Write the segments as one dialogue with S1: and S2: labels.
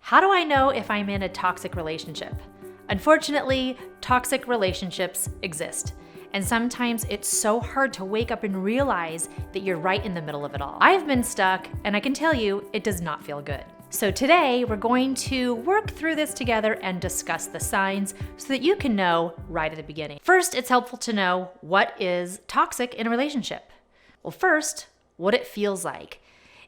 S1: How do I know if I'm in a toxic relationship? Unfortunately, toxic relationships exist. And sometimes it's so hard to wake up and realize that you're right in the middle of it all. I've been stuck, and I can tell you, it does not feel good. So today, we're going to work through this together and discuss the signs so that you can know right at the beginning. First, it's helpful to know what is toxic in a relationship. Well, first, what it feels like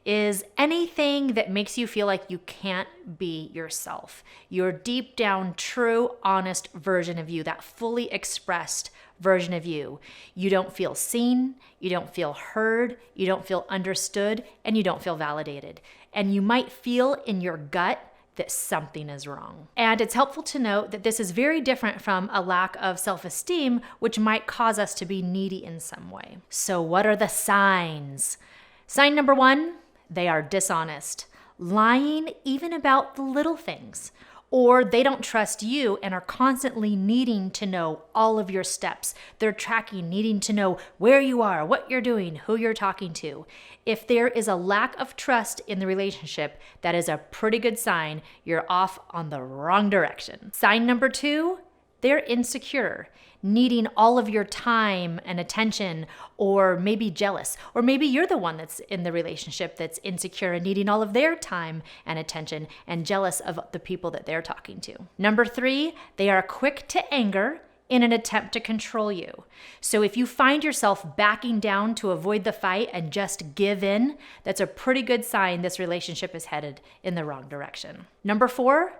S1: is anything that makes you feel like you can't be yourself. Your deep down, true, honest version of you, that fully expressed version of you. You don't feel seen, you don't feel heard, you don't feel understood, and you don't feel validated. And you might feel in your gut that something is wrong. And it's helpful to note that this is very different from a lack of self-esteem, which might cause us to be needy in some way. So what are the signs? Sign number 1, they are dishonest, lying even about the little things, or they don't trust you and are constantly needing to know all of your steps. They're tracking, needing to know where you are, what you're doing, who you're talking to. If there is a lack of trust in the relationship, that is a pretty good sign you're off on the wrong direction. Sign number 2, they're insecure, needing all of your time and attention, or maybe jealous, or maybe you're the one that's in the relationship that's insecure and needing all of their time and attention and jealous of the people that they're talking to. Number 3, they are quick to anger in an attempt to control you. So if you find yourself backing down to avoid the fight and just give in, that's a pretty good sign this relationship is headed in the wrong direction. Number 4,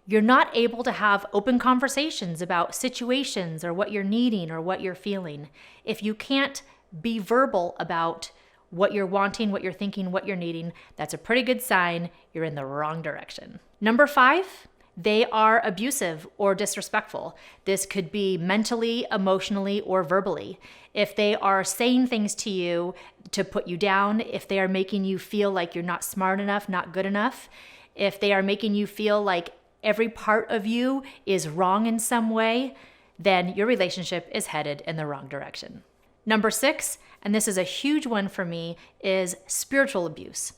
S1: you're not able to have open conversations about situations or what you're needing or what you're feeling. If you can't be verbal about what you're wanting, what you're thinking, what you're needing, that's a pretty good sign you're in the wrong direction. Number 5, they are abusive or disrespectful. This could be mentally, emotionally, or verbally. If they are saying things to you to put you down, if they are making you feel like you're not smart enough, not good enough, if they are making you feel like every part of you is wrong in some way, then your relationship is headed in the wrong direction. Number 6, and this is a huge one for me, is spiritual abuse.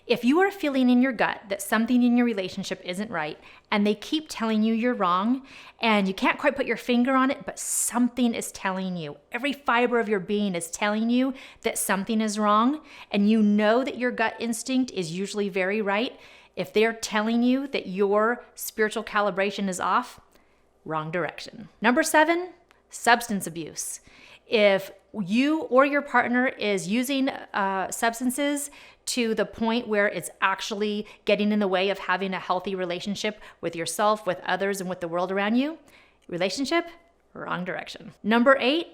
S1: If you are feeling in your gut that something in your relationship isn't right, and they keep telling you you're wrong, and you can't quite put your finger on it, but something is telling you, every fiber of your being is telling you that something is wrong, and you know that your gut instinct is usually very right, if they're telling you that your spiritual calibration is off, wrong direction. Number 7, substance abuse. If you or your partner is using substances to the point where it's actually getting in the way of having a healthy relationship with yourself, with others, and with the world around you, relationship, wrong direction. Number 8,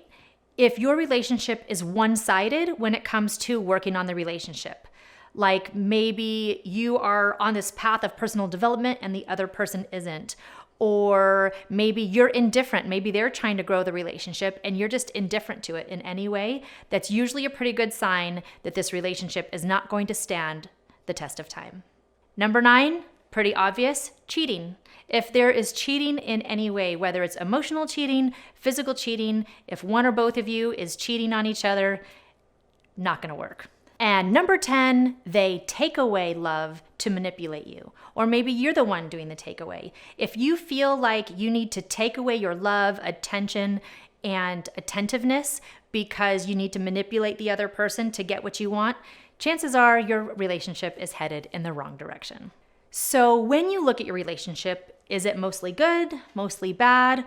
S1: if your relationship is one-sided when it comes to working on the relationship. Like maybe you are on this path of personal development and the other person isn't. Or maybe you're indifferent. Maybe they're trying to grow the relationship and you're just indifferent to it in any way. That's usually a pretty good sign that this relationship is not going to stand the test of time. Number 9, pretty obvious, cheating. If there is cheating in any way, whether it's emotional cheating, physical cheating, if one or both of you is cheating on each other, not going to work. And number 10, they take away love to manipulate you. Or maybe you're the one doing the takeaway. If you feel like you need to take away your love, attention, and attentiveness because you need to manipulate the other person to get what you want, chances are your relationship is headed in the wrong direction. So when you look at your relationship, is it mostly good, mostly bad?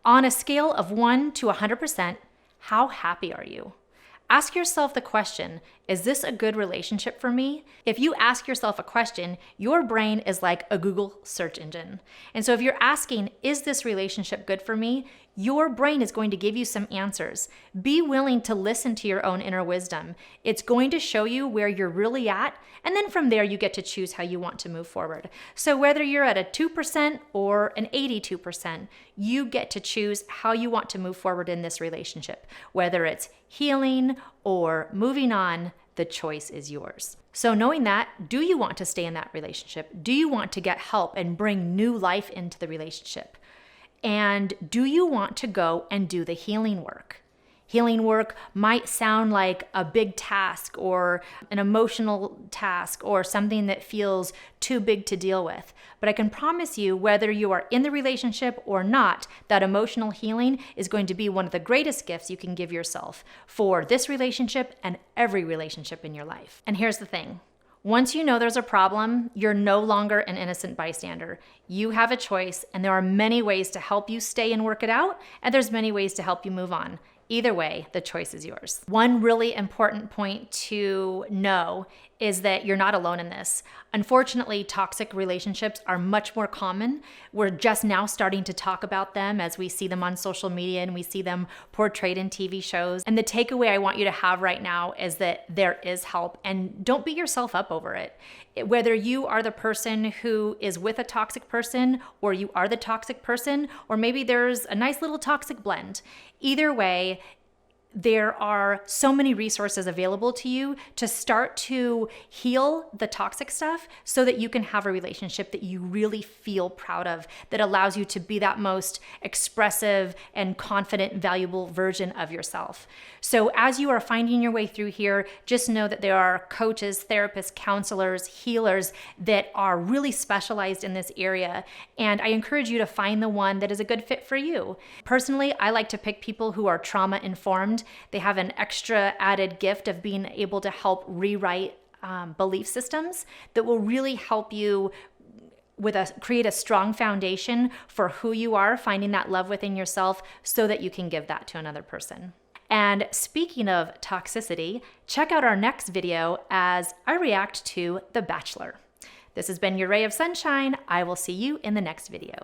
S1: On a scale of 1 to 100%, how happy are you? Ask yourself the question, is this a good relationship for me? If you ask yourself a question, your brain is like a Google search engine. And so if you're asking, is this relationship good for me? Your brain is going to give you some answers. Be willing to listen to your own inner wisdom. It's going to show you where you're really at, and then from there you get to choose how you want to move forward. So whether you're at a 2% or an 82%, you get to choose how you want to move forward in this relationship. Whether it's healing or moving on, the choice is yours. So knowing that, do you want to stay in that relationship? Do you want to get help and bring new life into the relationship? And do you want to go and do the healing work? Healing work might sound like a big task or an emotional task or something that feels too big to deal with. But I can promise you, whether you are in the relationship or not, that emotional healing is going to be one of the greatest gifts you can give yourself for this relationship and every relationship in your life. And here's the thing. Once you know there's a problem, you're no longer an innocent bystander. You have a choice, and there are many ways to help you stay and work it out, and there's many ways to help you move on. Either way, the choice is yours. One really important point to know is that you're not alone in this. Unfortunately, toxic relationships are much more common. We're just now starting to talk about them as we see them on social media and we see them portrayed in TV shows. And the takeaway I want you to have right now is that there is help, and don't beat yourself up over it. Whether you are the person who is with a toxic person, or you are the toxic person, or maybe there's a nice little toxic blend. Either way, there are so many resources available to you to start to heal the toxic stuff so that you can have a relationship that you really feel proud of, that allows you to be that most expressive and confident, valuable version of yourself. So as you are finding your way through here, just know that there are coaches, therapists, counselors, healers that are really specialized in this area. And I encourage you to find the one that is a good fit for you. Personally, I like to pick people who are trauma informed. They have an extra added gift of being able to help rewrite belief systems that will really help you create a strong foundation for who you are, finding that love within yourself so that you can give that to another person. And speaking of toxicity, check out our next video as I react to The Bachelor. This has been your ray of sunshine. I will see you in the next video.